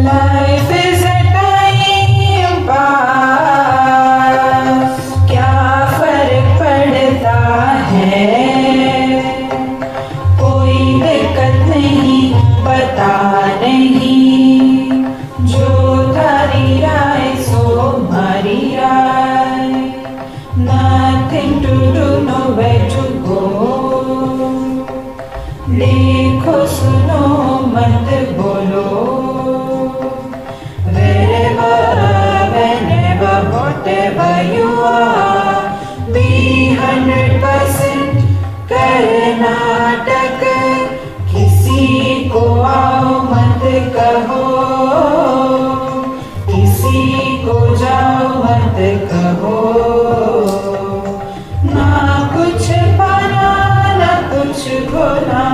Life is a time pass, क्या फर्क पड़ता है, कोई दिक्कत नहीं, बता नहीं, जो थारी राय सो हमारी राय, nothing to do, nowhere to go, देखो सुनो मत बोलो, wherever, whenever, whatever you are, be 100% Karnataka, किसी को आओ मत कहो, किसी को जाओ मत कहो, ना कुछ पाना ना कुछ खोना,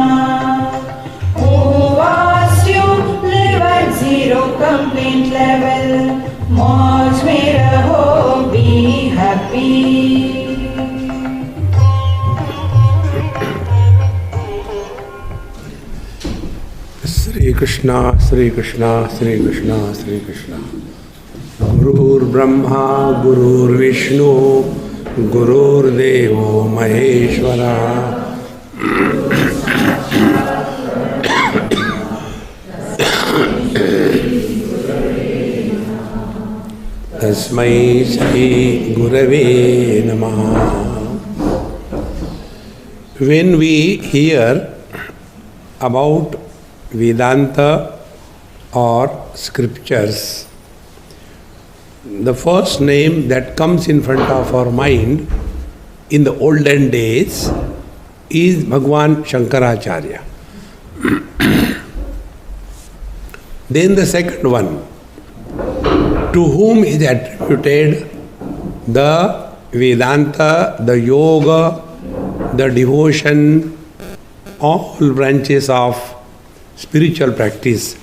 who asked you live at zero complaint level, मौज में रहो, be happy. Sri Krishna, Sri Krishna, Sri Krishna, Sri Krishna. Gurur Brahma, Gurur Vishnu, Gurur Devo Maheshwara. Tasmai Shri Gurave Namaha. When we hear about Vedanta or scriptures, the first name that comes in front of our mind in the olden days is Bhagwan Shankaracharya. Then the second one, to whom is attributed the Vedanta, the Yoga, the devotion, all branches of spiritual practice.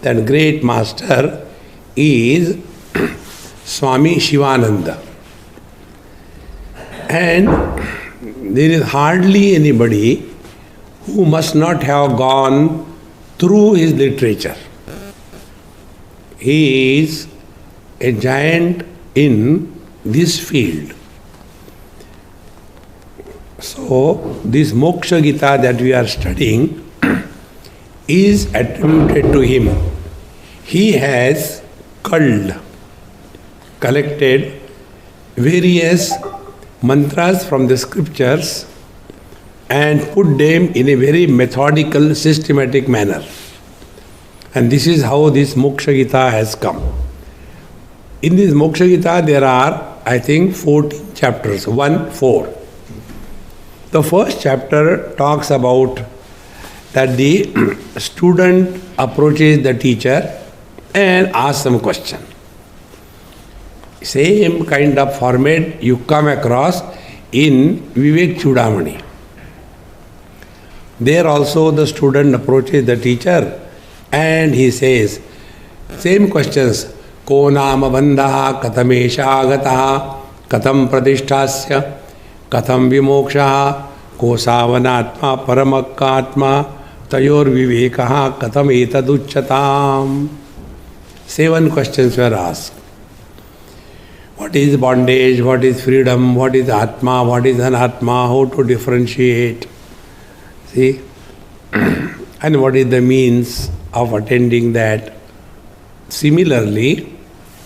That great master is Swami Shivananda. And there is hardly anybody who must not have gone through his literature. He is a giant in this field. So, this Moksha Gita that we are studying is attributed to him. He has collected various mantras from the scriptures and put them in a very methodical, systematic manner. And this is how this Moksha Gita has come. In this Moksha Gita there are, I think, 14 chapters, 1-4. The first chapter talks about that the student approaches the teacher and asks some question. Same kind of format you come across in Vivek Chudamani. There also the student approaches the teacher and he says, same questions, ko nama bandha, katamesha agataha, katam pratishthasya, katam vimoksha, ko savanatma paramakatma, tayor vivekaha, katam etaducchatam. 7 questions were asked. What is bondage, what is freedom, what is atma, what is anatma, how to differentiate. See? And what is the means of attending that. Similarly,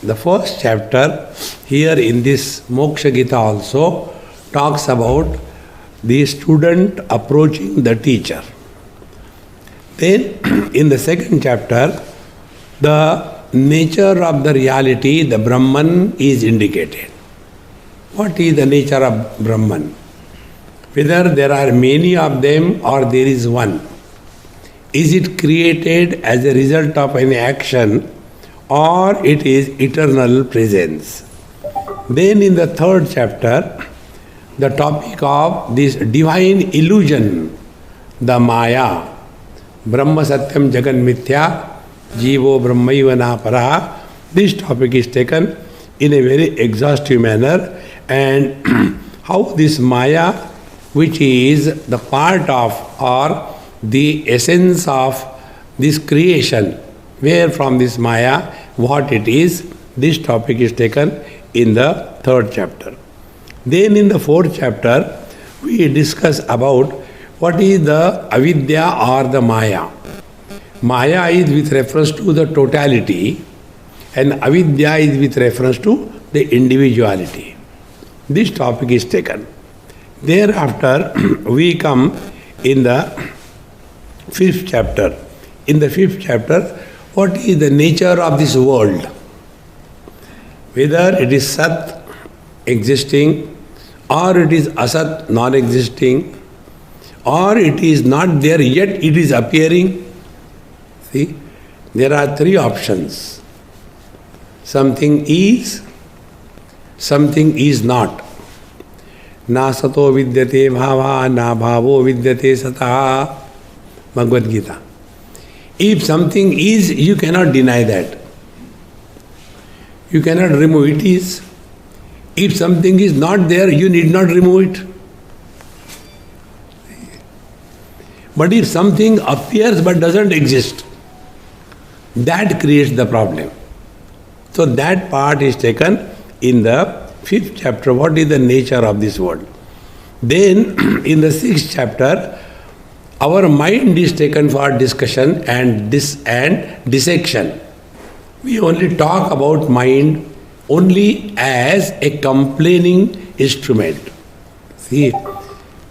the first chapter here in this Moksha Gita also talks about the student approaching the teacher. Then in the second chapter, the nature of the reality, the Brahman, is indicated. What is the nature of Brahman? Whether there are many of them or there is one. Is it created as a result of an action or it is eternal presence? Then in the third chapter, the topic of this divine illusion, the Maya, Brahma Satyam Jagan Mithya, Jivo Brahmaiva Naparaha, this topic is taken in a very exhaustive manner, and how this Maya, which is the part of or the essence of this creation, Where from this Maya, what it is, this topic is taken in the 3rd chapter. Then in the 4th chapter, we discuss about what is the avidya or the Maya. Maya is with reference to the totality and avidya is with reference to the individuality. This topic is taken. Thereafter, we come in the 5th chapter. In the 5th chapter, what is the nature of this world? Whether it is Sat, existing, or it is Asat, non-existing, or it is not there yet, it is appearing. See, there are 3 options. Something is not. Na sato vidyate bhava, na bhavo vidyate sataha. Bhagavad Gita. If something is, you cannot deny that. You cannot remove it is. If something is not there, you need not remove it. But if something appears but doesn't exist, that creates the problem. So that part is taken in the 5th chapter. What is the nature of this world? Then in the 6th chapter, our mind is taken for discussion and dissection. We only talk about mind only as a complaining instrument. See,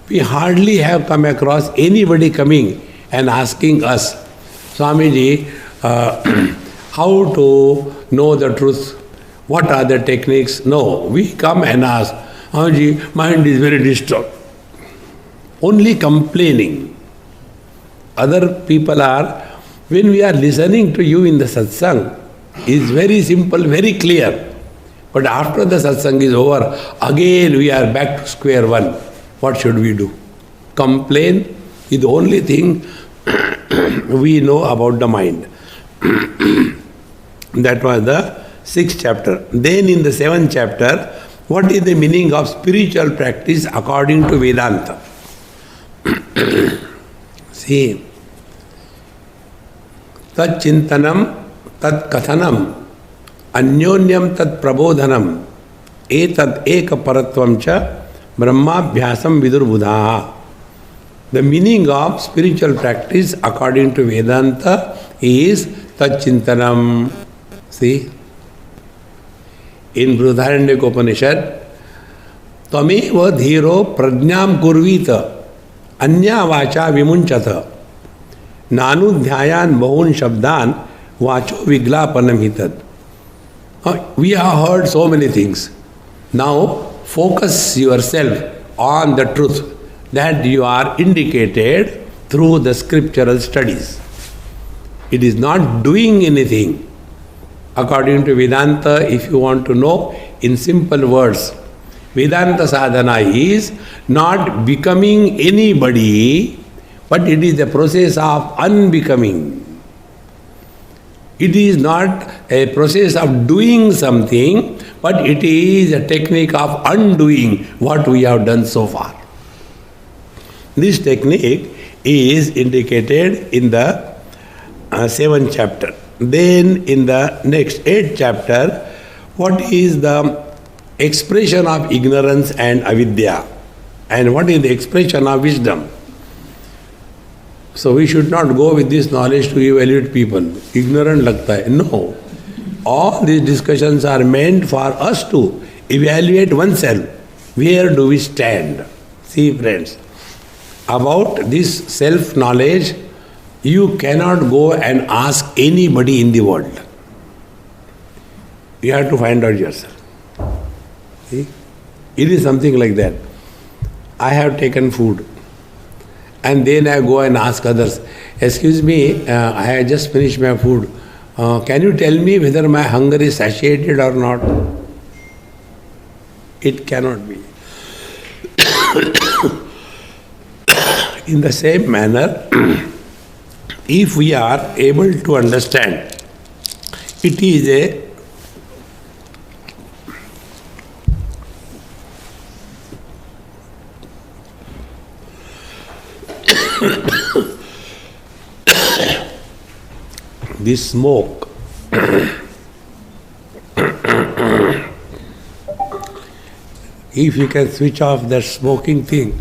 we hardly have come across anybody coming and asking us, Swamiji, how to know the truth? What are the techniques? No, we come and ask, Swamiji, mind is very disturbed. Only complaining. Other people are, when we are listening to you in the satsang, is very simple, very clear. But after the satsang is over, again we are back to square one. What should we do? Complain is the only thing we know about the mind. That was the 6th chapter. Then in the 7th chapter, what is the meaning of spiritual practice according to Vedanta? See, tat chintanam, tat kathanam, anyonyam tat prabodhanam, etat eka paratvam cha brahmabhyasam vidurbudha. The meaning of spiritual practice according to Vedanta is tat chintanam. See, in Brihadaranyaka Upanishad, Tvameva dhiro prajnam kurvita anya vacha vimunchata nanudhyayan bahun shabdan vacho viglapanam hitad. We have heard so many things. Now focus yourself on the truth that you are indicated through the scriptural studies. It is not doing anything. According to Vedanta, if you want to know in simple words, Vedanta sadhana is not becoming anybody, but it is the process of unbecoming. It is not a process of doing something, but it is a technique of undoing what we have done so far. This technique is indicated in the 7th chapter. Then in the next 8th chapter, what is the expression of ignorance and avidya, and what is the expression of wisdom? So we should not go with this knowledge to evaluate people. Ignorant lagta hai. No. All these discussions are meant for us to evaluate oneself. Where do we stand? See friends, about this self-knowledge, you cannot go and ask anybody in the world. You have to find out yourself. See? It is something like that. I have taken food and then I go and ask others, excuse me, I have just finished my food. Can you tell me whether my hunger is satiated or not? It cannot be. In the same manner, if we are able to understand, it is a this smoke. If you can switch off that smoking thing,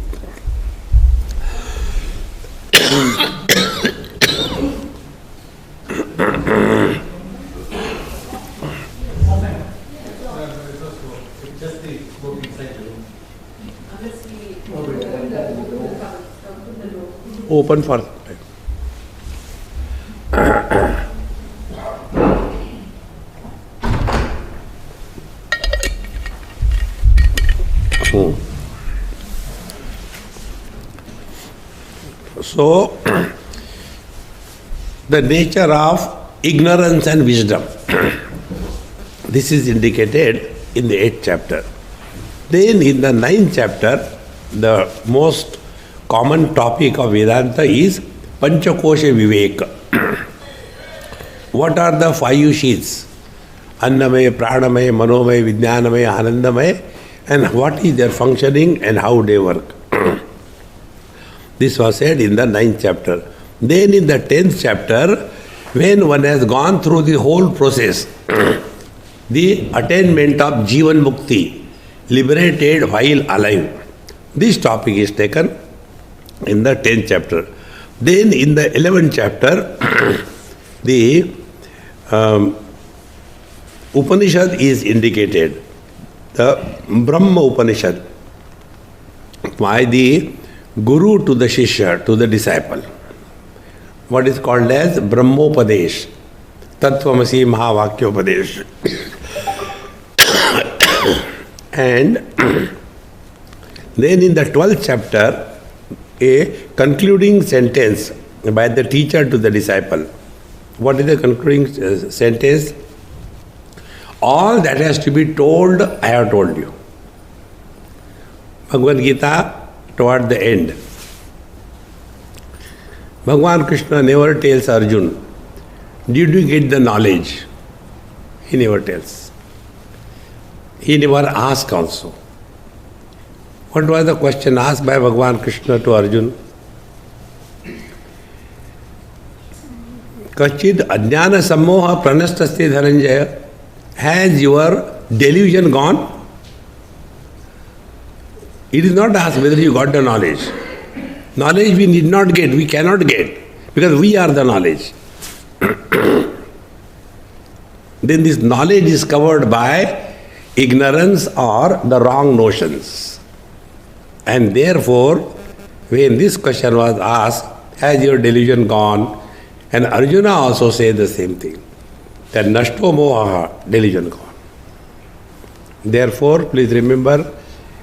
open for So, the nature of ignorance and wisdom. This is indicated in the 8th chapter. Then in the 9th chapter, the most common topic of Vedanta is Panchakosha Viveka. What are the 5 sheaths? Annamaya, Pranamaya, Manomaya, Vijnanamaya, Anandamaya, and what is their functioning and how they work. This was said in the 9th chapter. Then in the 10th chapter, when one has gone through the whole process, the attainment of Jivan Mukti, liberated while alive, this topic is taken in the 10th chapter. Then in the 11th chapter, the Upanishad is indicated, the Brahma Upanishad, by the Guru to the Shishya, to the disciple. What is called as Brahmopadesh, Tattvamasi Mahavakyopadesh. And then in the 12th chapter, a concluding sentence by the teacher to the disciple. What is the concluding sentence? All that has to be told, I have told you. Bhagavad Gita, toward the end, Bhagavan Krishna never tells Arjun, did you get the knowledge? He never tells. He never asks also. What was the question asked by Bhagavan Krishna to Arjun? Kachid ajnana sammoha pranastasthi dhananjaya. Has your delusion gone? It is not asked whether you got the knowledge. Knowledge we need not get, we cannot get, because we are the knowledge. Then this knowledge is covered by ignorance or the wrong notions. And therefore, when this question was asked, has your delusion gone? And Arjuna also said the same thing, that nashto moha, delusion gone. Therefore, please remember,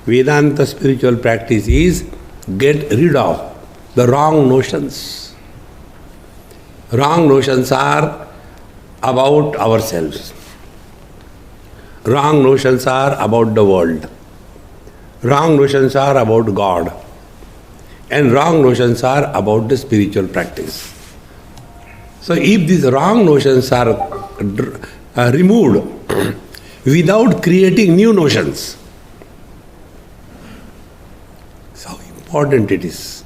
Vedanta spiritual practice is get rid of the wrong notions. Wrong notions are about ourselves. Wrong notions are about the world. Wrong notions are about God. And wrong notions are about the spiritual practice. So if these wrong notions are removed without creating new notions, how important it is.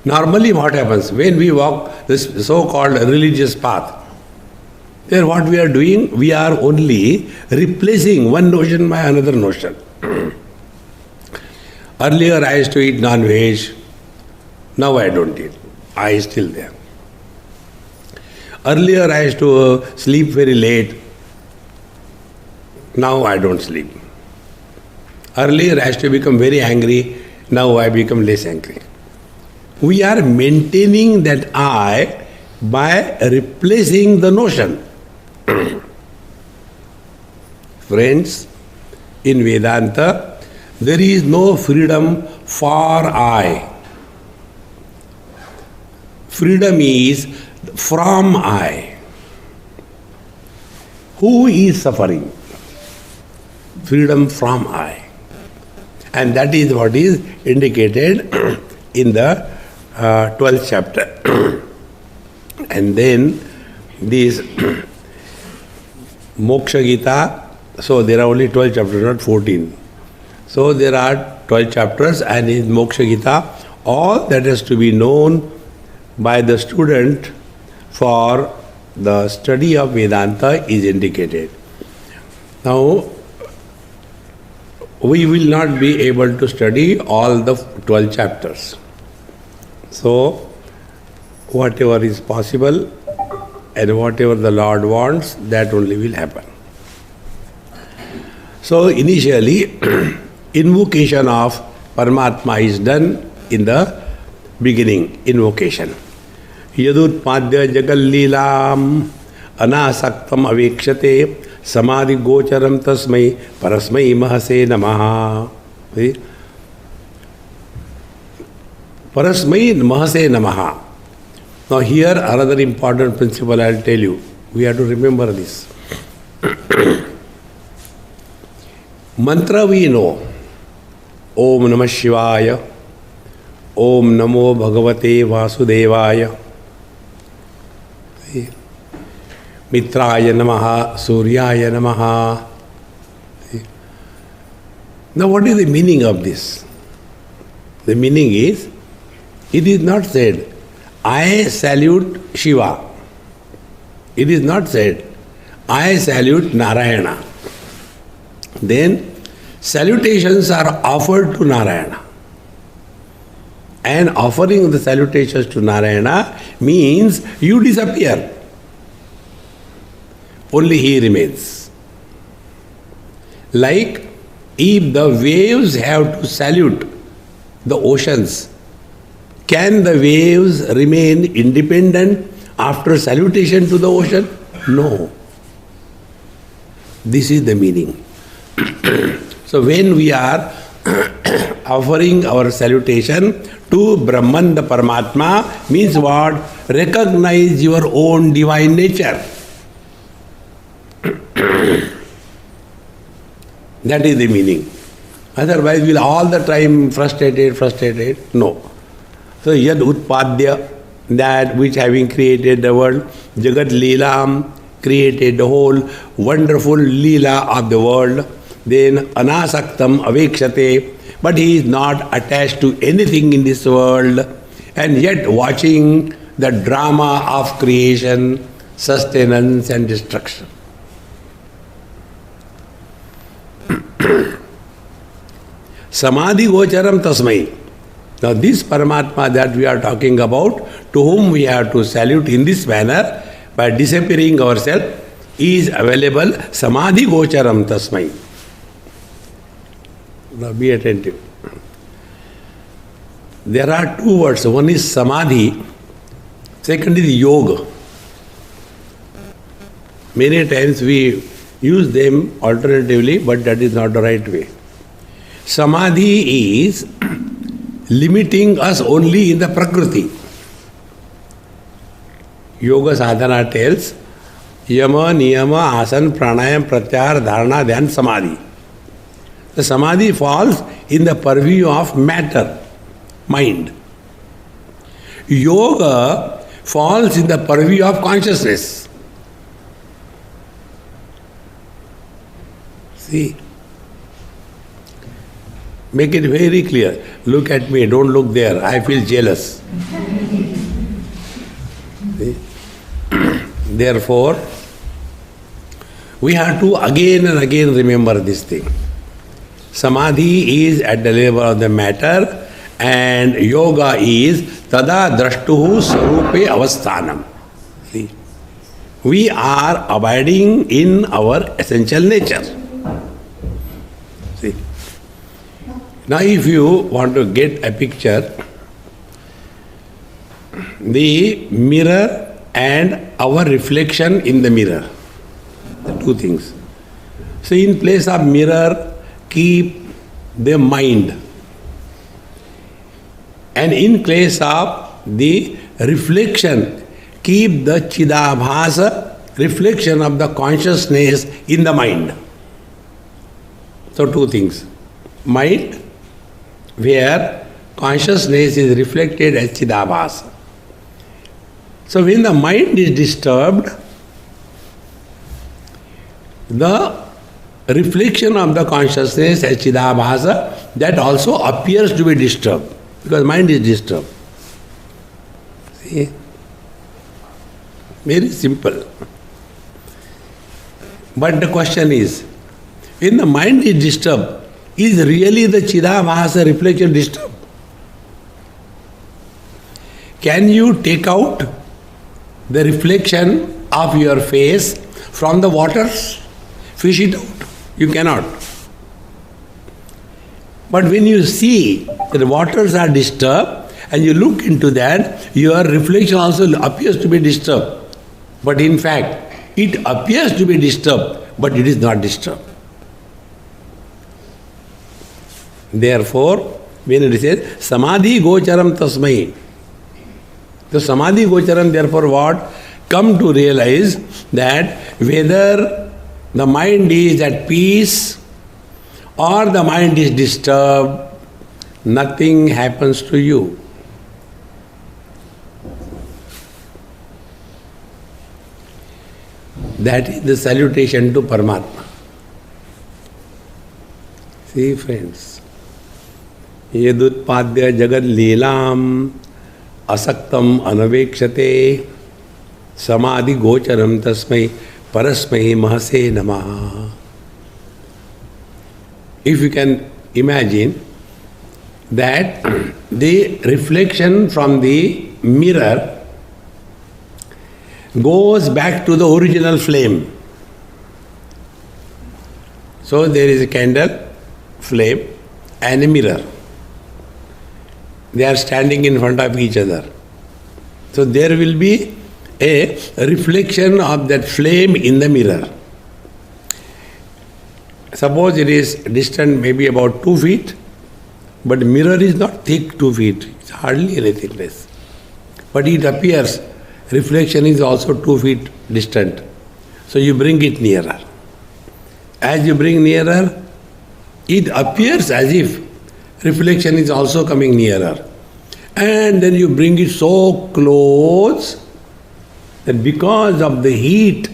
Normally what happens when we walk this so-called religious path, then what we are doing, we are only replacing one notion by another notion. Earlier I used to eat non-veg, now I don't eat. I is still there. Earlier I used to sleep very late, now I don't sleep. Earlier I used to become very angry, now I become less angry. We are maintaining that I by replacing the notion. Friends, in Vedanta, there is no freedom for I. Freedom is from I. Who is suffering? Freedom from I. And that is what is indicated in the 12th chapter. And then this Moksha Gita, so there are only 12 chapters, not 14. So there are 12 chapters, and in Moksha Gita, all that has to be known by the student for the study of Vedanta is indicated. Now, we will not be able to study all the 12 chapters. So, whatever is possible and whatever the Lord wants, that only will happen. So, initially, invocation of Paramatma is done in the beginning, invocation. Yadutpadya jagallilam anasaktam avekshate samadhi gocharam tasmai parasmai mahase namaha. Parasmai mahase namaha. Now here another important principle I will tell you. We have to remember this. Mantra we know. Om Namah Shivaya. Om Namo Bhagavate Vasudevaya. Mitraya Namaha, Suryaya Namaha. Now what is the meaning of this? The meaning is, it is not said, I salute Shiva. It is not said, I salute Narayana. Then salutations are offered to Narayana. And offering the salutations to Narayana means you disappear. Only he remains. Like if the waves have to salute the oceans, can the waves remain independent after salutation to the ocean? No. This is the meaning. So when we are offering our salutation to Brahman, the Paramatma, means what? Recognize your own divine nature. That is the meaning. Otherwise, we'll all the time frustrated. No. So, yad utpadya, that which having created the world, Jagat Leelam, created the whole wonderful Leela of the world, then anasaktam avekshate, but he is not attached to anything in this world, and yet watching the drama of creation, sustenance and destruction. Samadhi gocharam tasmai. Now this Paramatma that we are talking about, to whom we have to salute in this manner, by disappearing ourselves, is available Samadhi gocharam tasmai. Now be attentive. There are two words. One is Samadhi, second is Yoga. Many times we use them alternatively, but that is not the right way. Samadhi is limiting us only in the Prakriti. Yoga sadhana tells Yama, Niyama, Asan, Pranayam, Pratyahara, Dharana, Dhyan, Samadhi. The Samadhi falls in the purview of matter, mind. Yoga falls in the purview of consciousness. See? Make it very clear. Look at me, don't look there. I feel jealous. See? Therefore, we have to again and again remember this thing. Samadhi is at the level of the matter, and yoga is tada drashtuhu sarupe avasthanam. See? We are abiding in our essential nature. See? Now if you want to get a picture, the mirror and our reflection in the mirror, the two things. So in place of mirror, keep the mind. And in place of the reflection, keep the Chidabhasa, reflection of the consciousness in the mind. So two things. Mind, where consciousness is reflected as Chidabhasa. So when the mind is disturbed, the reflection of the consciousness as Chidabhasa, that also appears to be disturbed, because mind is disturbed. See? Very simple. But the question is, when the mind is disturbed, is really the Chidabhasa reflection disturbed? Can you take out the reflection of your face from the waters? Fish it out? You cannot. But when you see that the waters are disturbed and you look into that, your reflection also appears to be disturbed. But in fact, it appears to be disturbed, but it is not disturbed. Therefore, when it says, Samadhi gocharam tasmai. So Samadhi gocharam, therefore what? Come to realize that whether the mind is at peace or the mind is disturbed, nothing happens to you. That is the salutation to Paramatma. See, friends, yedutpadya jagad leelam asaktam anavekshate samadhi gocharam tasmai parasmai mahase namaha. If you can imagine that the reflection from the mirror goes back to the original flame. So there is a candle, flame, and a mirror. They are standing in front of each other. So there will be a reflection of that flame in the mirror. Suppose it is distant maybe about 2 feet, but mirror is not thick 2 feet, it's hardly anything less. But it appears reflection is also 2 feet distant. So you bring it nearer. As you bring nearer, it appears as if reflection is also coming nearer. And then you bring it so close that because of the heat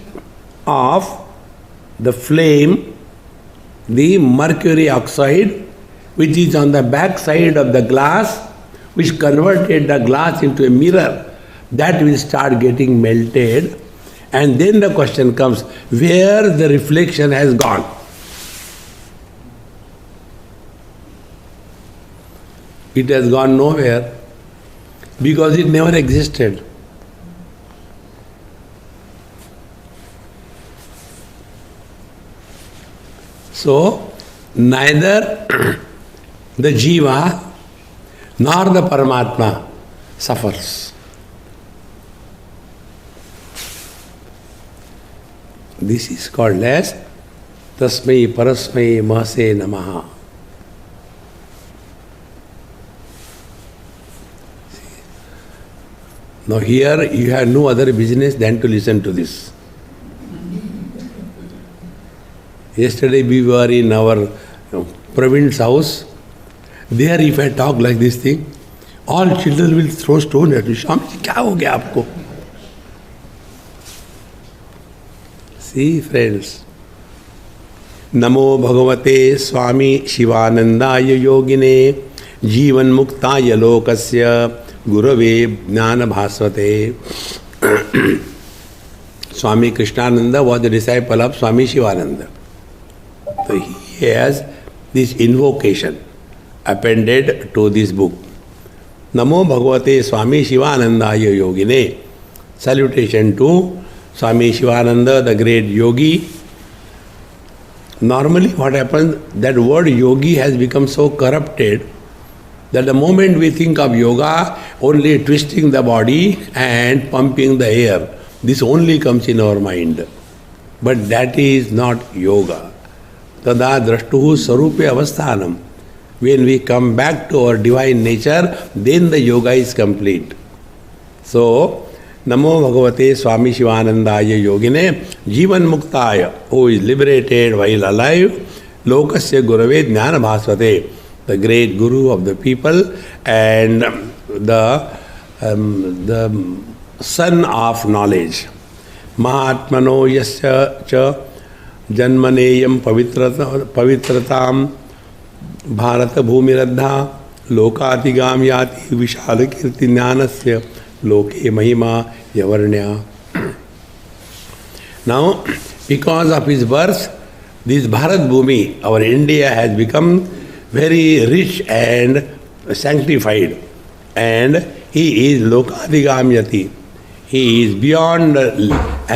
of the flame, the mercury oxide, which is on the back side of the glass, which converted the glass into a mirror, that will start getting melted. And then the question comes, where the reflection has gone? It has gone nowhere because it never existed. So, neither the Jiva nor the Paramatma suffers. This is called as Tasmai Parasmai Mahase Namaha. Now here you have no other business than to listen to this. Yesterday we were in our Pravin's house. There if I talk like this thing, all children will throw stone at me. Swami, kya ho gaya aapko? See, friends, Namo Bhagavate Swami Shivanandaya Yogine Jivan Muktaya Lokasya Gurave Jnana Bhasvate. Swami Krishnananda was the disciple of Swami Shivananda. So he has this invocation appended to this book. Namo Bhagavate Swami Shivanandaya Yogine. Salutation to Swami Shivananda, the great yogi. Normally what happens, that word yogi has become so corrupted that the moment we think of yoga, only twisting the body and pumping the air, this only comes in our mind. But that is not yoga. Tada drashtuhu sarupe avasthanam. When we come back to our divine nature, then the yoga is complete. So, Namo Bhagavate Swami Shivanandaya Yogine Jivan Muktaya, who is liberated while alive, Lokasya Gurave Jnana Bhasvate, the great guru of the people and the son of knowledge. Mahatmano yasya cha janmaneyam pavitratam bharata bhumiradha lokatigam yati vishal kirti jnanasya loke mahima yavarnya. Now, because of his birth, this Bharat Bhumi, our India, has become very rich and sanctified. And he is Lokadigamyati. He is beyond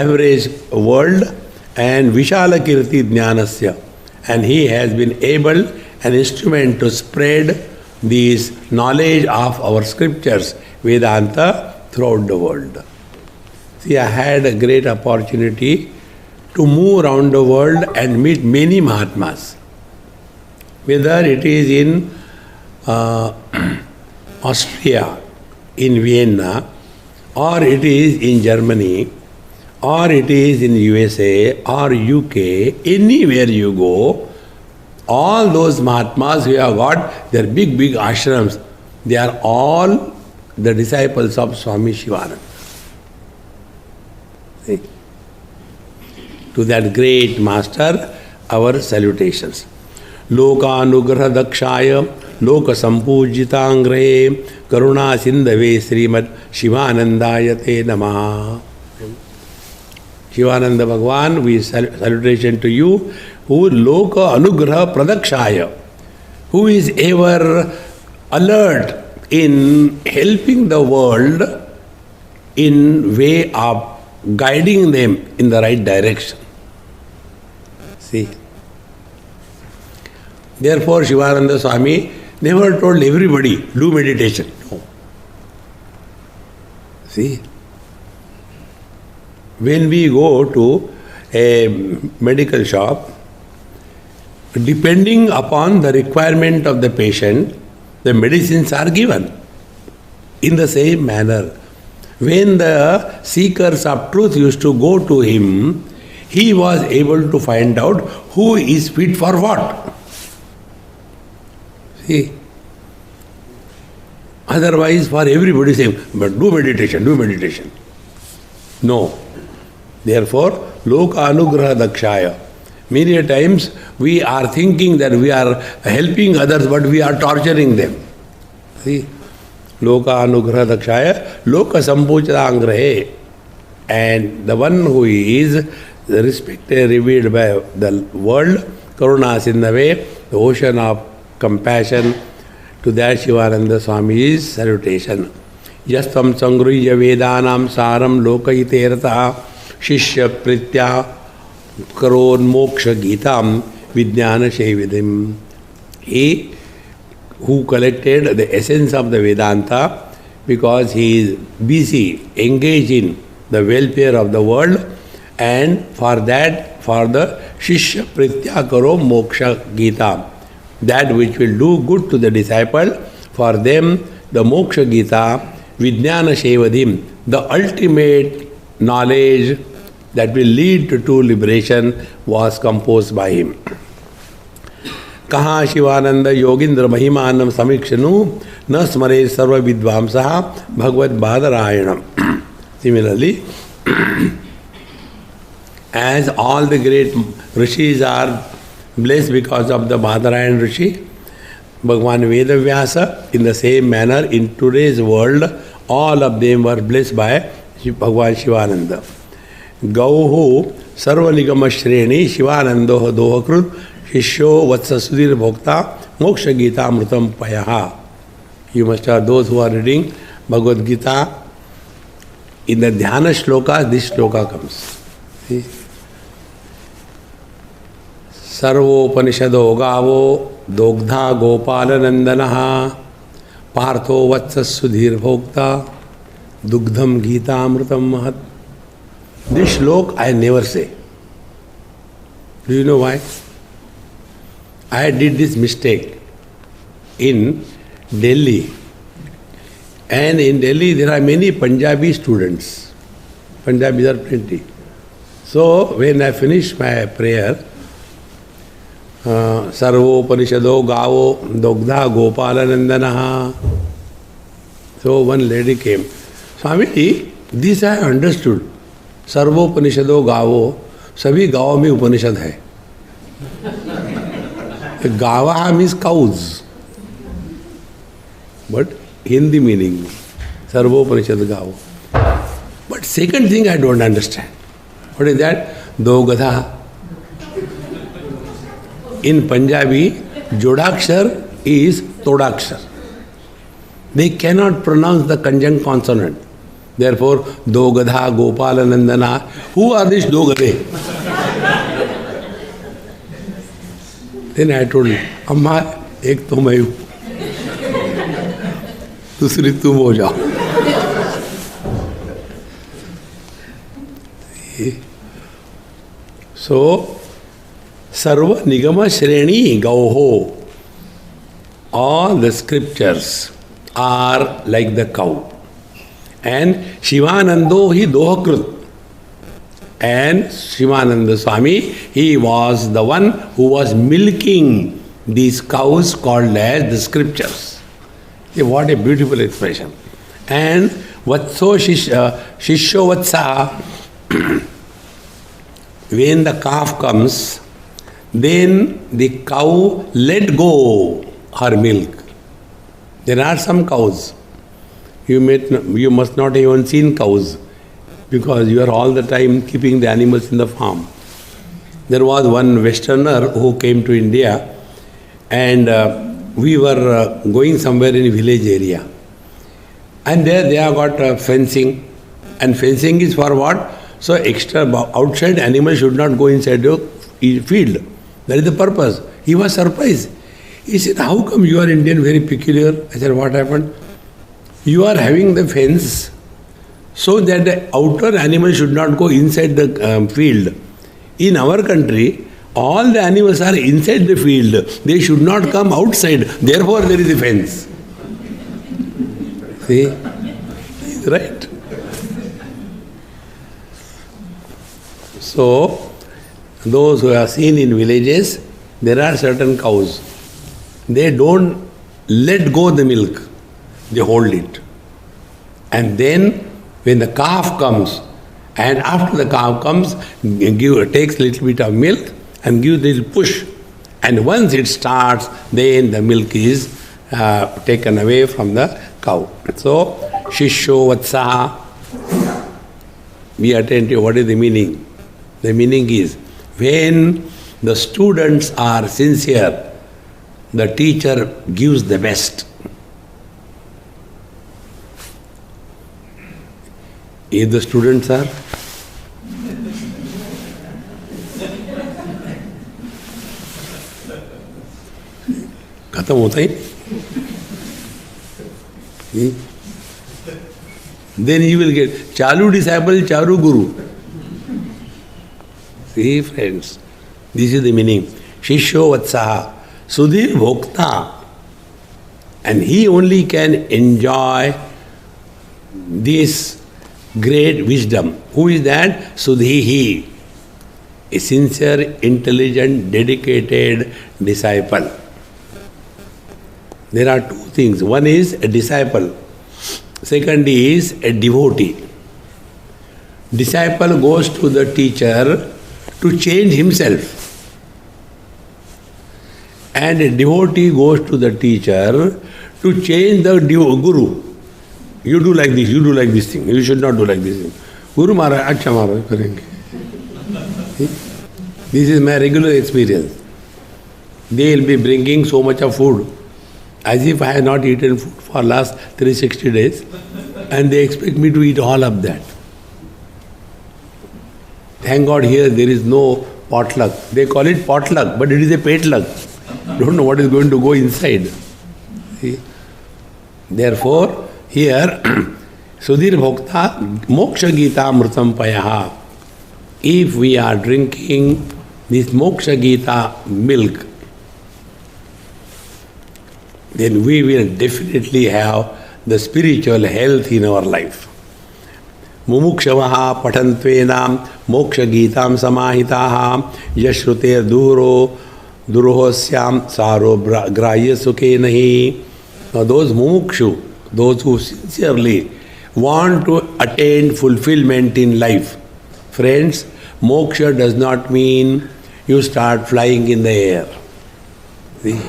average world and Vishala Kirti Jnanasya. And he has been able, an instrument to spread this knowledge of our scriptures, Vedanta, throughout the world. See, I had a great opportunity to move around the world and meet many Mahatmas. Whether it is in Austria, in Vienna, or it is in Germany, or it is in USA or UK, anywhere you go, all those Mahatmas who have got their big, big ashrams, they are all the disciples of Swami Shivananda. See? To that great master, our salutations. Lokanugraha dakshaya, loka sampujitangre, karuna sindave srimad Shivanandayate namaha. Shivananda Bhagwan, we salutation to you, who loka anugraha pradakshaya, who is ever alert in helping the world in way of guiding them in the right direction. See. Therefore, Shivananda Swami never told everybody, do meditation. No. See. When we go to a medical shop, depending upon the requirement of the patient, the medicines are given. In the same manner, when the seekers of truth used to go to him, he was able to find out who is fit for what. See? Otherwise, for everybody saying, but do meditation, do meditation. No. Therefore, loka anugraha dakshaya. Many a times we are thinking that we are helping others, but we are torturing them. See? Loka anugraha dakshaya, loka sampuchitangrehe. And the one who is respected, revered by the world, karuna sindave, the ocean of compassion, to that Shivananda Swami's salutation. Yastam sangrihya vedanam saram lokahitertha shishya pritya karon moksha gitam vijnana shaividim. He who collected the essence of the Vedanta, because he is busy, engaged in the welfare of the world, and for that, for the shishya pritya karo moksha gita, that which will do good to the disciple, for them the moksha gita, vijnana shaivadim, the ultimate knowledge that will lead to liberation, was composed by him. Kaha Shivananda Yogindra Mahimanam Samikshanu na smare sarva vidvamsaha bhagavad bhadarayanam. Similarly, as all the great rishis are blessed because of the Bhadarayan Rishi, Bhagwan Vedavyasa, in the same manner in today's world, all of them were blessed by Bhagwan Shivananda. Gauhu Sarvanigama Shreni Shivanando Dohakrut Shishyo Vatsa Sudhir Bhokta Moksha Gita Amrutam Payaha. You must have those who are reading Bhagavad Gita. In the Dhyana Shloka, this Shloka comes. See? Sarvopanishado Gavo Dogdha Gopala Nandanaha Partho Vatsa Sudhir Bhokta Dugdham Gita Amrutam Mahat. This shlok I never say. Do you know why? I did this mistake in Delhi. And in Delhi there are many Punjabi students. Punjabis are plenty. So when I finished my prayer, Sarvopanishado Gavo Dogdha Gopalanandanaha. So one lady came. Swamiji, this I understood. सर्वोपनिषदो गावो, सभी गाँव में उपनिषद है. गावा means cows, but Hindi meaning सर्वोपनिषद गावो. But second thing I don't understand. What is that? do gadha. In Punjabi, Jodakshar is Todakshar. They cannot pronounce the conjunct consonant. Therefore, do gadha, Gopala Nandana. Who are these do gadhe? Then I told him, Amma, ek to main hu. दूसरी तुम हो जाओ. So, Sarva Nigama Shreni Gauho. All the scriptures are like the cow. And Shivanando hi Dohakrut. And Shivananda Swami, he was the one who was milking these cows called as the scriptures. What a beautiful expression. And Vatso Shishyo Vatsa, when the calf comes, then the cow let go her milk. There are some cows. You must not have even seen cows because you are all the time keeping the animals in the farm. There was one Westerner who came to India and we were going somewhere in a village area. And there they have got fencing. And fencing is for what? So outside animals should not go inside your field. That is the purpose. He was surprised. He said, how come you are Indian very peculiar? I said, what happened? You are having the fence so that the outer animals should not go inside the field. In our country, all the animals are inside the field. They should not come outside. Therefore, there is a fence. See? He's right. So, those who are seen in villages, there are certain cows. They don't let go the milk. They hold it. And then, when the calf comes, and after the calf comes, takes a little bit of milk, and gives a little push. And once it starts, then the milk is taken away from the cow. So, Shishyo Vatsaha. Be attentive, what is the meaning? The meaning is, when the students are sincere, the teacher gives the best. If the students are खत्म होता ही then you will get Chalu disciple, Charu Guru. See friends, this is the meaning. Shishyo Vatsaha, Sudhir Bhokta. And he only can enjoy this great wisdom. Who is that? Sudhihi, a sincere, intelligent, dedicated disciple. There are two things. One is a disciple. Second is a devotee. Disciple goes to the teacher to change himself. And a devotee goes to the teacher to change the guru. You do like this, you do like this thing. You should not do like this thing. Guru Maharaj, Acha Maharaj, karenge. This is my regular experience. They will be bringing so much of food, as if I have not eaten food for last 360 days, and they expect me to eat all of that. Thank God here there is no potluck. They call it potluck, but it is a petluck. Don't know what is going to go inside. See? Therefore, here, Sudhir Bhokta, Moksha Gita Mritam Payaha. If we are drinking this Moksha Gita milk, then we will definitely have the spiritual health in our life. Mumukshavaha patantvenam moksha gitam samahitaha yashruter durohosyam saro grahya sukhe nahi. Now those mumukshu, those who sincerely want to attain fulfillment in life, friends, moksha does not mean you start flying in the air. See?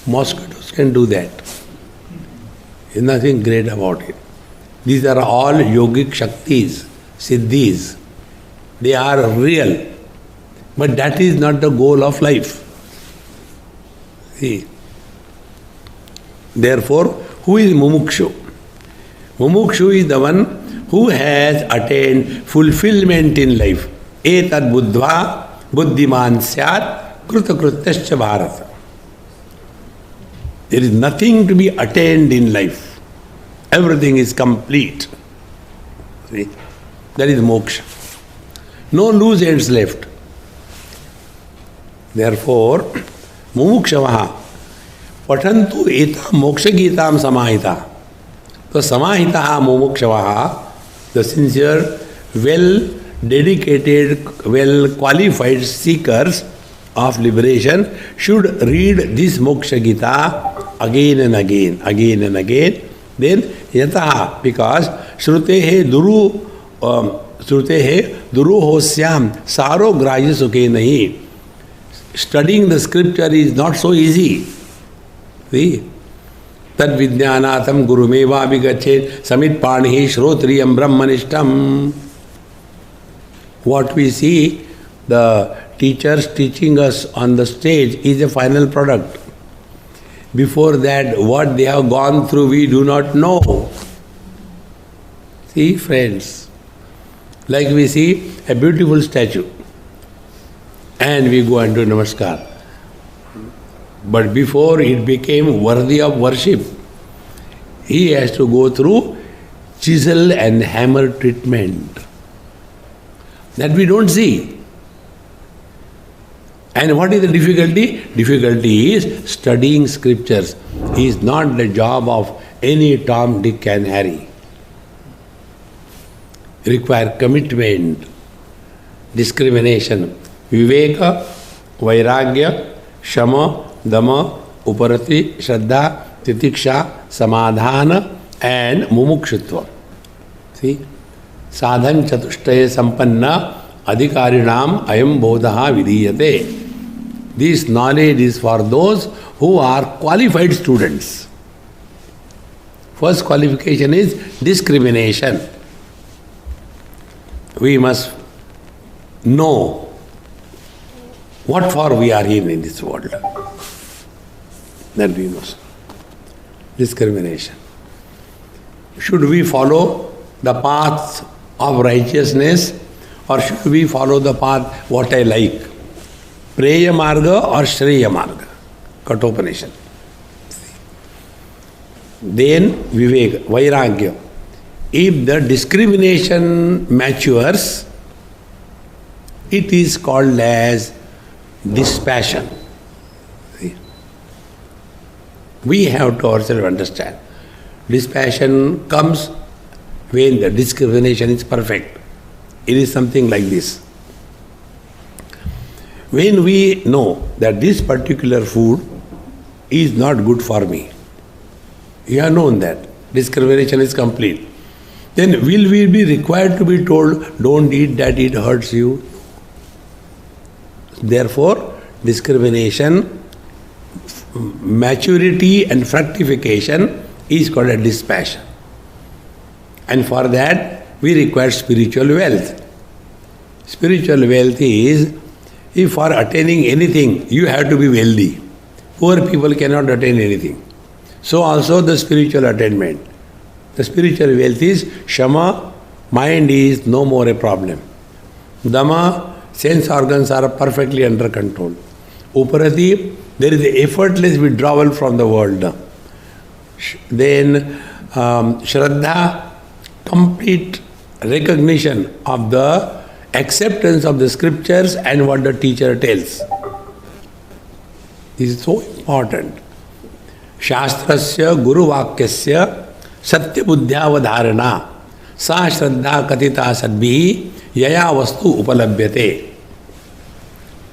Mosquitoes can do that. There is nothing great about it. These are all yogic shaktis, siddhis. They are real. But that is not the goal of life. See. Therefore, who is mumukshu? Mumukshu is the one who has attained fulfillment in life. Etad buddhva buddhiman syat krutakrutyascha bharata. There is nothing to be attained in life. Everything is complete. See? That is moksha. No loose ends left. Therefore, mumukshavaha patantu eta moksha gitam samahita. So samahitaha mumukshavaha, the sincere, well dedicated, well qualified seekers of liberation should read this Moksha Gita again and again, again and again. Then yataha, because shrutehe duru hosyam saro grahya sukhe nahi. Studying the scripture is not so easy. See? Tad vijnanatham gurumeva vigachet samit panihi shrotriyam brahmanishtam. What we see, the teachers teaching us on the stage is a final product. Before that, what they have gone through, we do not know. See, friends, like we see a beautiful statue and we go and do namaskar. But before it became worthy of worship, he has to go through chisel and hammer treatment. That we don't see. And what is the difficulty? Difficulty is studying scriptures. It is not the job of any Tom, Dick and Harry. Require commitment, discrimination, viveka, vairagya, shama, dama, uparati, shraddha, titiksha, samadhana and mumukshutva. See? Sadhan chatushtaya sampanna adhikarinam ayam bodhaha vidhiyate. This knowledge is for those who are qualified students. First qualification is discrimination. We must know what for we are here in this world. That we must. Discrimination. Should we follow the path of righteousness or should we follow the path what I like? Preya marga or Shreya marga? Katopanishad. Then Vivek, Vairagya. If the discrimination matures, it is called as dispassion. See? We have to ourselves understand. Dispassion comes when the discrimination is perfect. It is something like this. When we know that this particular food is not good for me, you have known that discrimination is complete, then will we be required to be told, don't eat that, it hurts you? Therefore, discrimination, maturity and fructification is called a dispassion. And for that, we require spiritual wealth. Spiritual wealth is, if for attaining anything, you have to be wealthy. Poor people cannot attain anything. So also the spiritual attainment. The spiritual wealth is Shama, mind is no more a problem. Dhamma, sense organs are perfectly under control. Uparati, there is effortless withdrawal from the world. Then Shraddha, complete recognition of the acceptance of the scriptures and what the teacher tells. This is so important. Shastrasya Guru Vakyasya Satya Buddhyavadharana Sa Shraddha Katita Sadbhi Yaya Vastu Upalabhyate.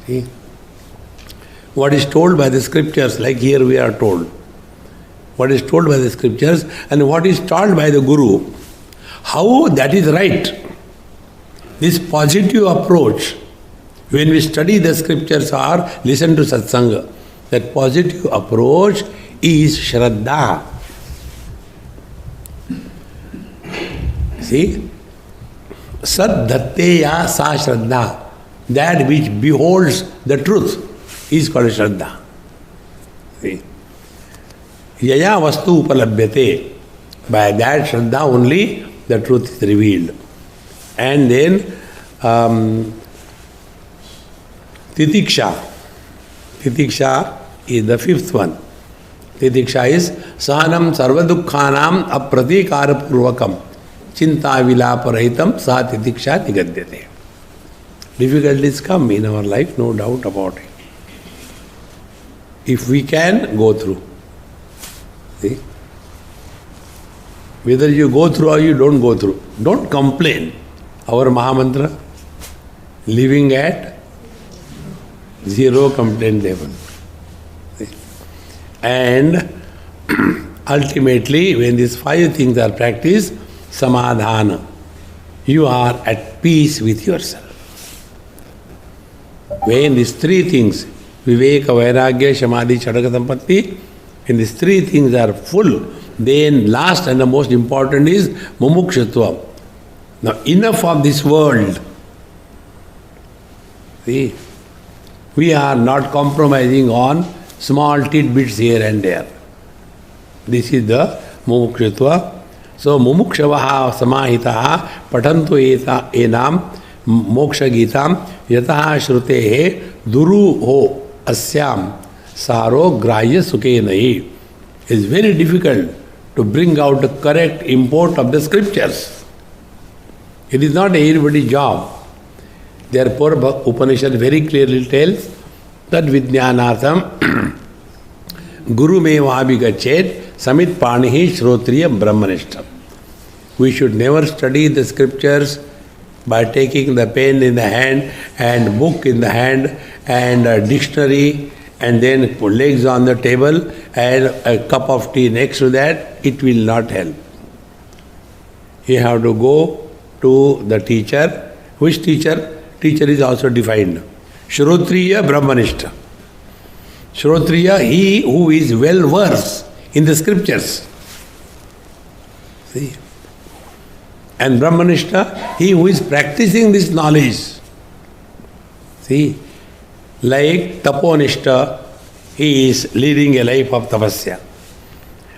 See? What is told by the scriptures, like here we are told. What is told by the scriptures and what is taught by the Guru. How that is right. This positive approach, when we study the scriptures or listen to satsanga, that positive approach is Shraddha. See? Sad dhatteya sa shraddha. That which beholds the truth is called shraddha. See? Yaya vastu upalabhyate. By that shraddha only the truth is revealed. And then titiksha. Titiksha is the fifth one. Titiksha is sahanam sarvadukhanam apratikara purvakam chinta vilaparahitam sa titiksha nigadyate. Difficulties come in our life, no doubt about it. If we can, go through. See? Whether you go through or you don't go through, don't complain. Our Mahamantra, living at zero complaint level. See? And ultimately, when these 5 things are practiced, samadhana, you are at peace with yourself. When these 3 things, Viveka, Vairagya, Samadhi, Chadaka Sampatti, when these 3 things are full, then last and the most important is Mumukshatva. Now enough of this world. See, we are not compromising on small tidbits here and there. This is the Mumukshatva. So Mumukshavaha samahitaha patantu eta enam Moksha Gita yataha shrutehe duru ho asyam saro grahya sukhe nahi. It's very difficult to bring out the correct import of the scriptures. It is not anybody's job. Therefore, Upanishad very clearly tells that Vijnanatham Guru me vahabhigachet samit panihi shrotriya brahmanishtam. We should never study the scriptures by taking the pen in the hand and book in the hand and a dictionary and then put legs on the table and a cup of tea next to that. It will not help. You have to go to the teacher. Which teacher? Teacher is also defined. Shrotriya Brahmanishta. Shrotriya, he who is well versed in the scriptures. See? And Brahmanishta, he who is practicing this knowledge. See? Like Taponishta, he is leading a life of tapasya.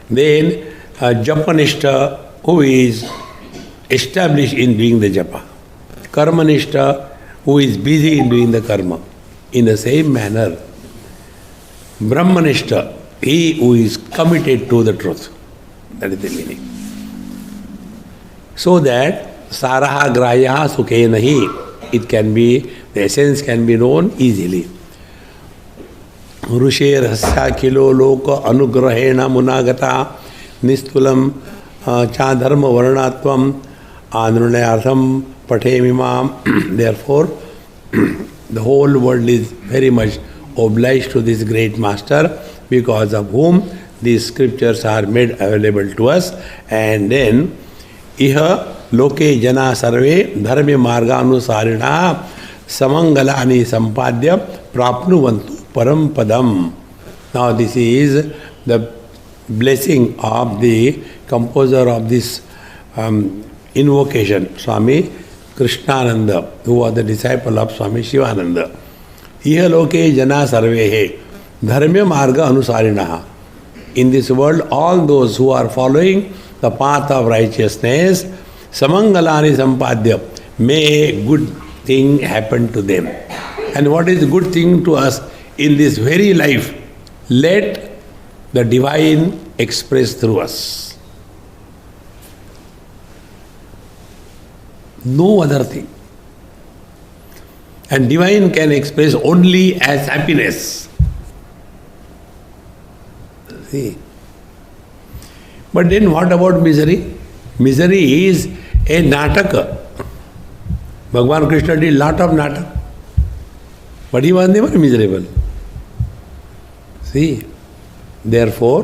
Then Japanishta, who is established in doing the japa. Karmanishta, who is busy in doing the karma. In the same manner, Brahmanishta, he who is committed to the truth. That is the meaning. So that saraha grahyaha sukhe nahi, it can be, the essence can be known easily. Rusher hasya kilo loka anugrahena munagata nistulam cha dharma varnatvam anurunayartham pathemimam. Therefore, the whole world is very much obliged to this great master, because of whom these scriptures are made available to us. And then iha loke jana sarve dharme marganusarina samangalani sampadya prapnuvantu param padam. Now this is the blessing of the composer of this invocation, Swami Krishnananda, who was the disciple of Swami Shivananda. Iha loke jana sarvehe dharmya marga anusarinaha. In this world, all those who are following the path of righteousness, samangalani sampadya, may good thing happen to them. And what is good thing to us in this very life? Let the divine express through us. No other thing. And divine can express only as happiness. See? But then what about misery? Misery is a nataka. Bhagavan Krishna did lot of natak. But he was never miserable. See? Therefore,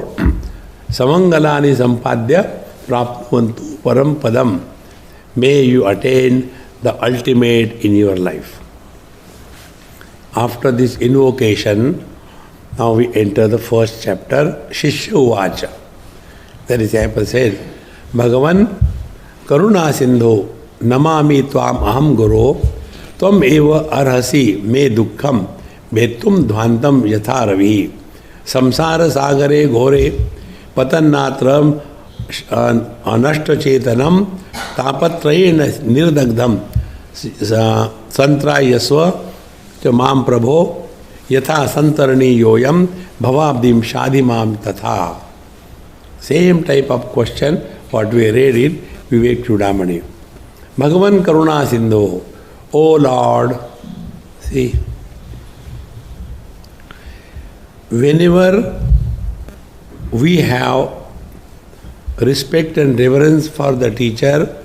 samangalani sampadya prapnuvantu param padam. May you attain the ultimate in your life. After this invocation, now we enter the first chapter, Shishya Uvacha. The disciple said, Bhagavan Karuna Sindho Namami त्वाम अहम गुरो त्वम एव अर्हसि मे दुःखम भेत्तुम ध्वांतम यथा रवि संसार सागरे घोरे पतन्नात्र अनष्ट चेतनम तापत्रयेण निर्दग्धम संत्रायस्व च माम प्रभो यथा संतरणी योयम भवाब्दिम शाधि माम तथा. Same type of question what we read in Vivek Chudamani. Bhagavan Karuna Sindhu, O Lord, see, whenever we have respect and reverence for the teacher,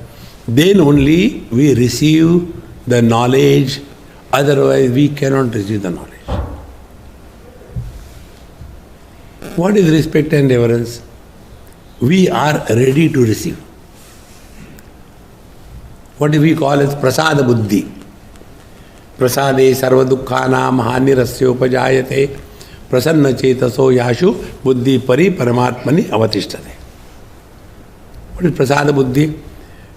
then only we receive the knowledge, otherwise we cannot receive the knowledge. What is respect and reverence? We are ready to receive. What do we call as prasada buddhi? Prasade sarva dukkhanam hanirasya upajayate prasanna chetaso yashu buddhi pari paramatmani avatishtade. What is prasada buddhi?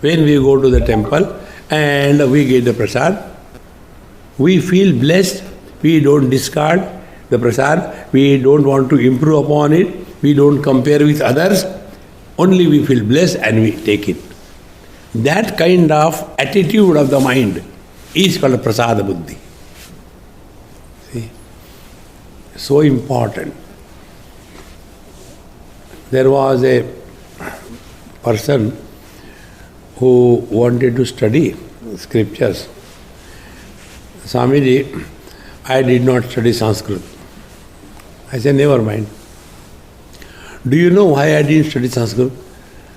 When we go to the temple and we get the prasad, we feel blessed, we don't discard the prasad, we don't want to improve upon it, we don't compare with others, only we feel blessed and we take it. That kind of attitude of the mind is called prasada buddhi. See? So important. There was a person who wanted to study scriptures. Swamiji, I did not study Sanskrit. I said, never mind. Do you know why I didn't study Sanskrit?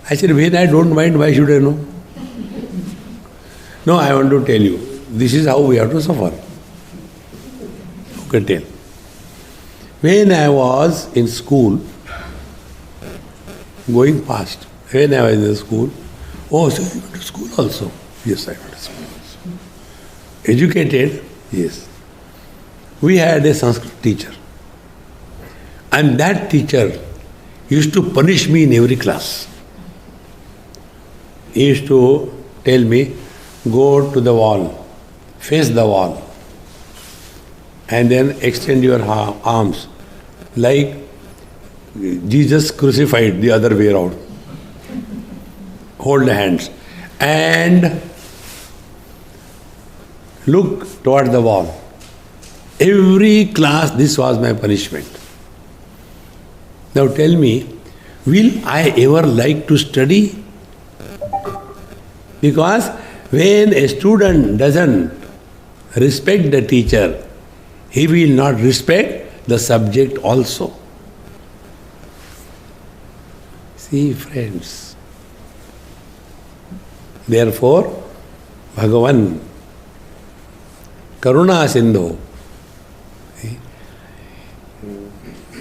I said, when I don't mind, why should I know? No, I want to tell you, this is how we have to suffer. Okay, tell. When I was in school, going past, when I was in the school, oh, so you went to school also? Yes, I went to school also. Educated? Yes. We had a Sanskrit teacher. And that teacher used to punish me in every class. He used to tell me, go to the wall, face the wall, and then extend your arms like Jesus crucified the other way around. Hold the hands and look toward the wall. Every class this was my punishment. Now tell me, will I ever like to study? Because when a student doesn't respect the teacher, he will not respect the subject also. See, friends. Therefore, Bhagavan, Karuna Sindhu.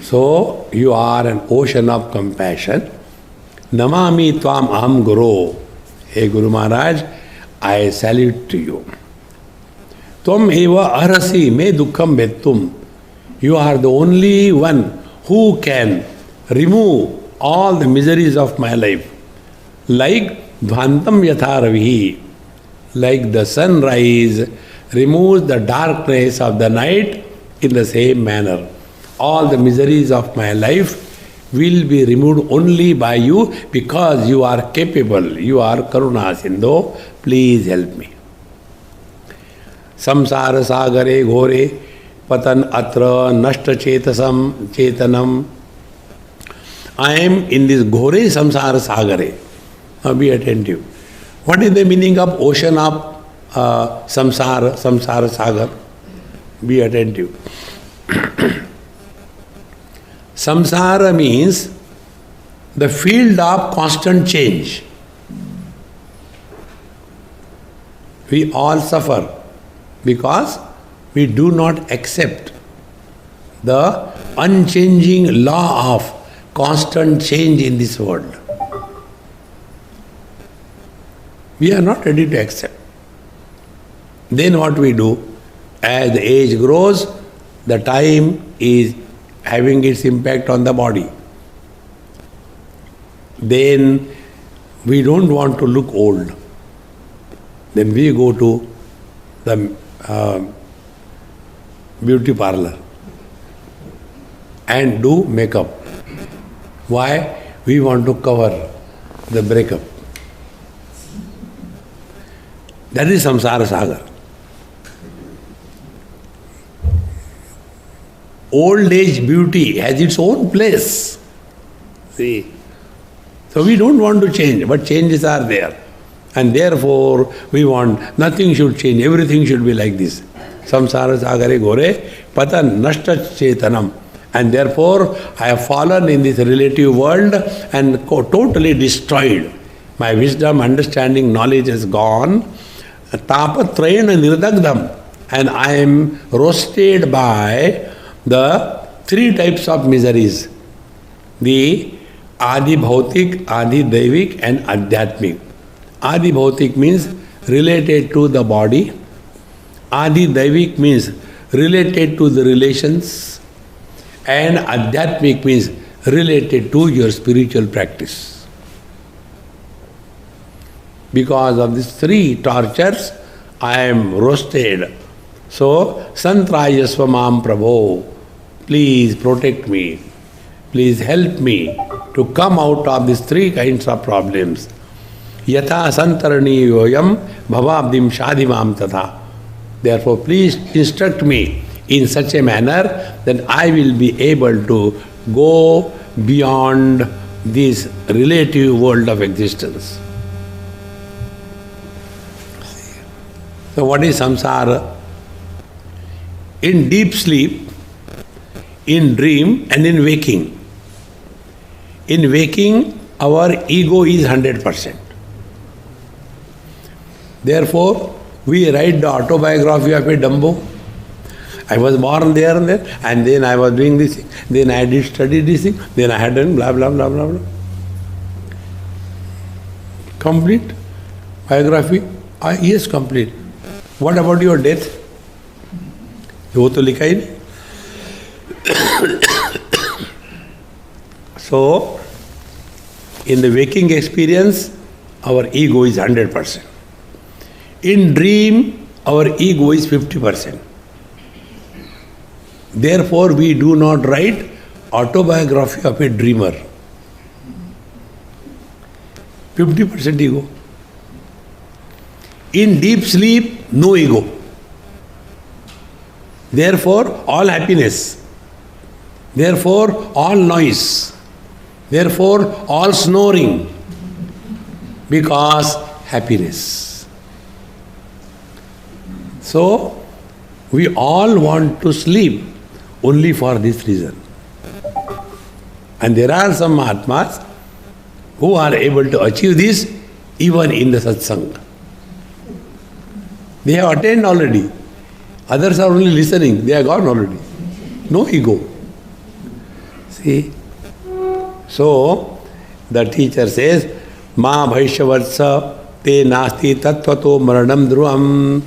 So, you are an ocean of compassion. Namami Tvam Aham Guru. Hey Guru Maharaj, I salute to you. Tvam eva arhasi me dukkham vettum. You are the only one who can remove all the miseries of my life. Like dhvantam yatha ravihi, like the sunrise removes the darkness of the night, in the same manner. All the miseries of my life will be removed only by you because you are capable. You are Karuna Sindhu. Please help me. Samsara sagare ghore patan atra nashta chetanam. I am in this ghore samsara sagare. Now be attentive. What is the meaning of ocean of samsara sagar? Be attentive. Samsara means the field of constant change. We all suffer because we do not accept the unchanging law of constant change in this world. We are not ready to accept. Then what we do? As the age grows, the time is having its impact on the body. Then we don't want to look old. Then we go to the beauty parlor and do makeup. Why? We want to cover the breakup. That is samsara sagar. Old age beauty has its own place. See? So we don't want to change, but changes are there. And therefore, we want nothing should change, everything should be like this. Samsara sagare gore patan nashta chetanam. And therefore, I have fallen in this relative world and totally destroyed. My wisdom, understanding, knowledge has gone. Tapatrayana nirdagdham. And I am roasted by the three types of miseries. The Adi Bhautik, Adi Daivik and Adhyatmik. Adi Bhautik means related to the body. Adi Daivik means related to the relations. And Adhyatmik means related to your spiritual practice. Because of these three tortures, I am roasted. So, Santraya Swamam Prabho, please protect me. Please help me to come out of these three kinds of problems. Yatha santarani yoyam bhavabdim shadimam tatha. Therefore, please instruct me in such a manner that I will be able to go beyond this relative world of existence. So what is samsara? In deep sleep, in dream and in waking. In waking, our ego is 100%. Therefore, we write the autobiography of a Dumbo. I was born there and then I was doing this thing, then I did study this thing, then I had done blah, blah, blah, blah, blah. Complete biography? Yes, complete. What about your death? वो तो लिखा ही नहीं. So, in the waking experience, our ego is 100%. In dream, our ego is 50%. Therefore, we do not write autobiography of a dreamer. 50% ego. In deep sleep, no ego. Therefore, all happiness. Therefore, all noise. Therefore, all snoring. Because happiness. So, we all want to sleep only for this reason. And there are some Mahatmas who are able to achieve this even in the satsang. They have attained already. Others are only listening. They are gone already. No ego. See? So, the teacher says, Ma bhaishyavatsa te nasti tattvato maranam dhruvam.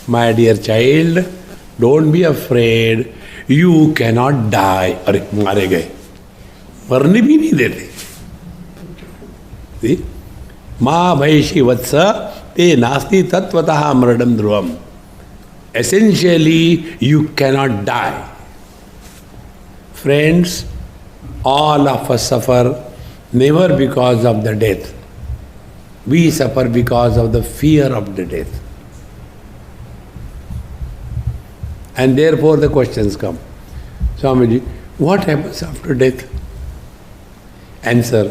My dear child, don't be afraid. You cannot die. अरे मारे गए. मरने भी नहीं देते. See? Ma bhaishyavatsa te nasti tattvatah maranam dhruvam. Essentially, you cannot die. Friends, all of us suffer never because of the death. We suffer because of the fear of the death. And therefore the questions come. Swamiji, what happens after death? Answer,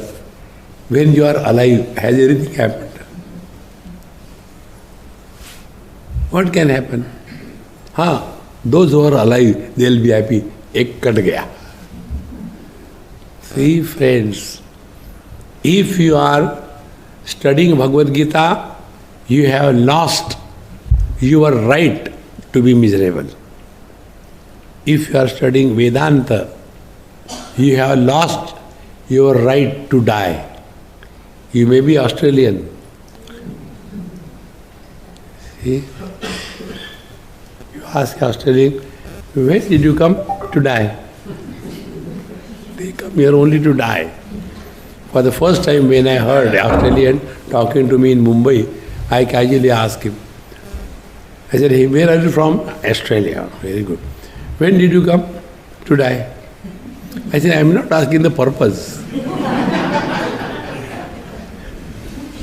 when you are alive, has anything happened? What can happen? Those who are alive, they will be happy. Ek kat gaya. See, friends, if you are studying Bhagavad Gita, you have lost your right to be miserable. If you are studying Vedanta, you have lost your right to die. You may be Australian. See? You ask Australian, when did you come to die? They come here only to die. For the first time when I heard Australian talking to me in Mumbai, I casually asked him. I said, hey, where are you from? Australia. Very good. When did you come to die? I said, I am not asking the purpose.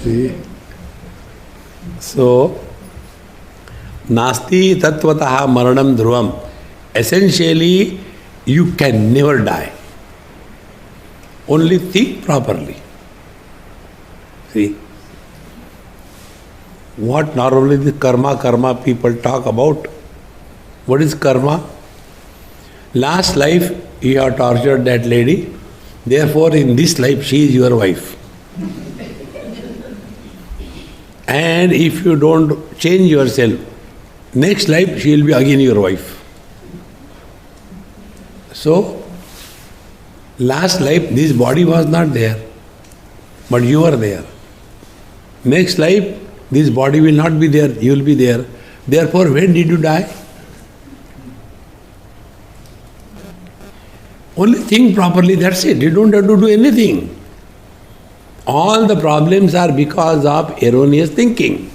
See? So, Nasti Tattvataha Maranam Dhruvam. Essentially, you can never die. Only think properly. See? What normally the karma people talk about. What is karma? Last life you have tortured that lady, therefore in this life she is your wife. And if you don't change yourself, next life she will be again your wife. So, last life this body was not there, but you are there. Next life this body will not be there, you will be there. Therefore, when did you die? Only think properly, that's it. You don't have to do anything. All the problems are because of erroneous thinking.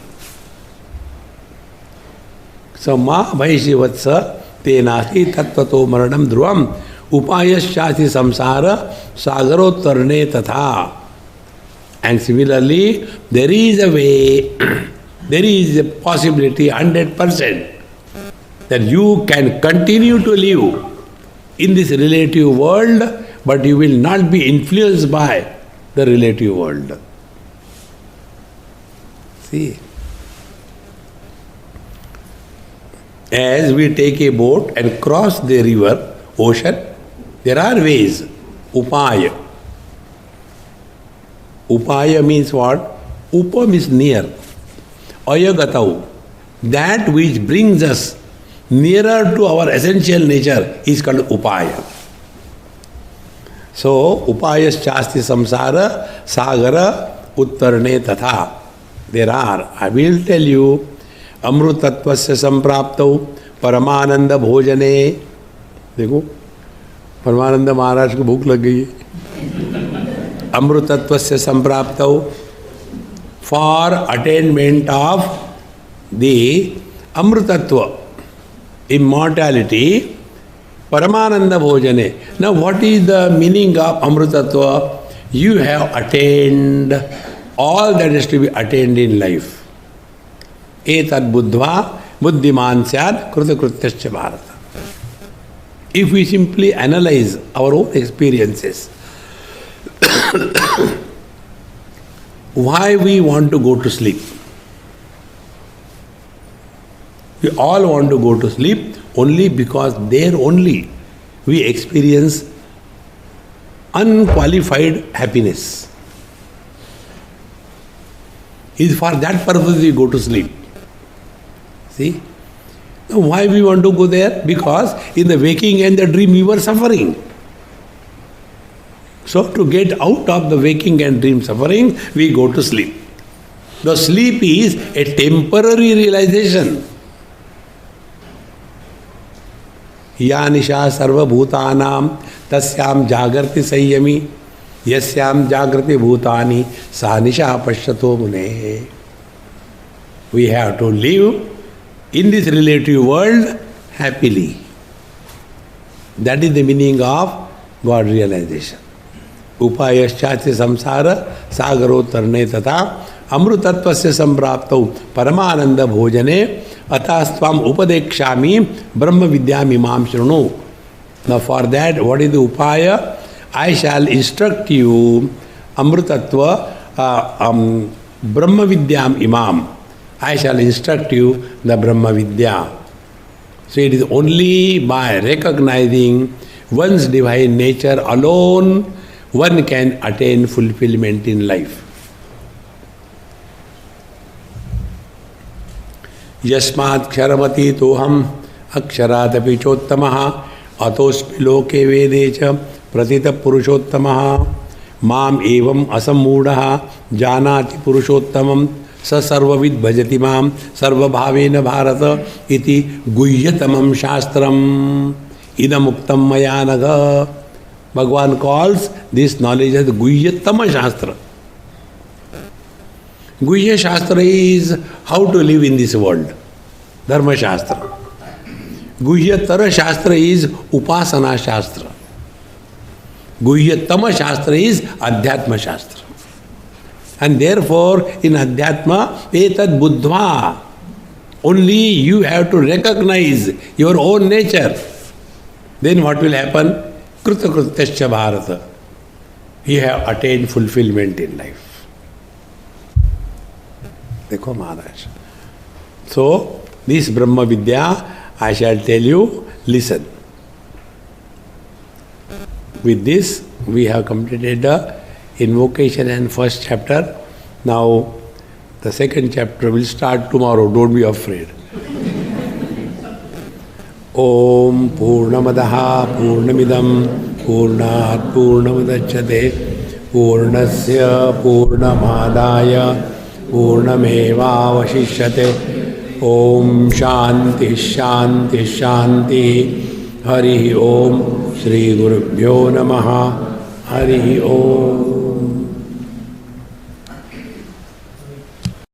So, ma bhaishi vatsa te nasti tattvato maranam dhruvam upayasyasi samsara sagarottarne tatha. And similarly, there is a way, there is a possibility 100% that you can continue to live in this relative world, but you will not be influenced by the relative world. See, as we take a boat and cross the river, ocean, there are ways. Upaya. Upaya means what? Upa means near. Ayagatau. That which brings us nearer to our essential nature is called upaya. So, upayas chasti samsara sagara uttarne tatha. There are, I will tell you, amrutatvasya sampraptau paramananda bhojane. देखो परमानंद महाराज को भूख लग गई है. अमृतत्वस्य संप्राप्तौ, for attainment of the amrutatva, immortality, paramananda bhojane. Now what is the meaning of amrutatva? You have attained all that is to be attained in life. Etad buddhva buddhiman syad krutakrutyaschya bharata. If we simply analyze our own experiences, why we want to go to sleep? We all want to go to sleep only because there only we experience unqualified happiness. It is for that purpose we go to sleep. See? Now why we want to go there? Because in the waking and the dream we were suffering. So to get out of the waking and dream suffering, we go to sleep. The sleep is a temporary realization. Ya nisha sarva bhutanam tasyam jagarti sayyami yasyam jagrati bhutani sa nisha pashyato mune. We have to live in this relative world happily. That is the meaning of God realization. Upayaschati samsara sagarottarne tata amrutattvasya sampraptau paramananda bhojane atasvam upadekshami brahma vidyam imam shrunu. Now for that, what is the upaya? I shall instruct you amrutatva brahma vidyam imam. I shall instruct you the brahma vidya. So it is only by recognizing one's divine nature alone one can attain fulfillment in life. Yasmat ksharamati toham aksharaadapi chottamaha atospi loke vedecha pratita purushottamaha mam evam asammudaha janati purushottamam sa sarvavid bhajati mam sarvabhavena bharata iti guhyatamam shastram idam uktam maya naga. Bhagavan calls this knowledge as Guhyatama Shastra. Guhya Shastra is how to live in this world. Dharma Shastra. Guhyatara Shastra is Upasana Shastra. Guhyatama Shastra is Adhyatma Shastra. And therefore, in Adhyatma, etad buddhva. Only you have to recognize your own nature. Then what will happen? Krita Kritascha Bharata. You have attained fulfillment in life. Dekho Maharaj. So, this Brahma Vidya, I shall tell you, listen. With this, we have completed the invocation and first chapter. Now, the second chapter will start tomorrow. Don't be afraid. Om Purnamadaha Purnamidam Purnat Purnamadachyate Purnasya Purnamadaya Purnameva Vashishyate Om Shanti Shanti Shanti Hari Om Shri Gurubhyo Namaha Hari Om.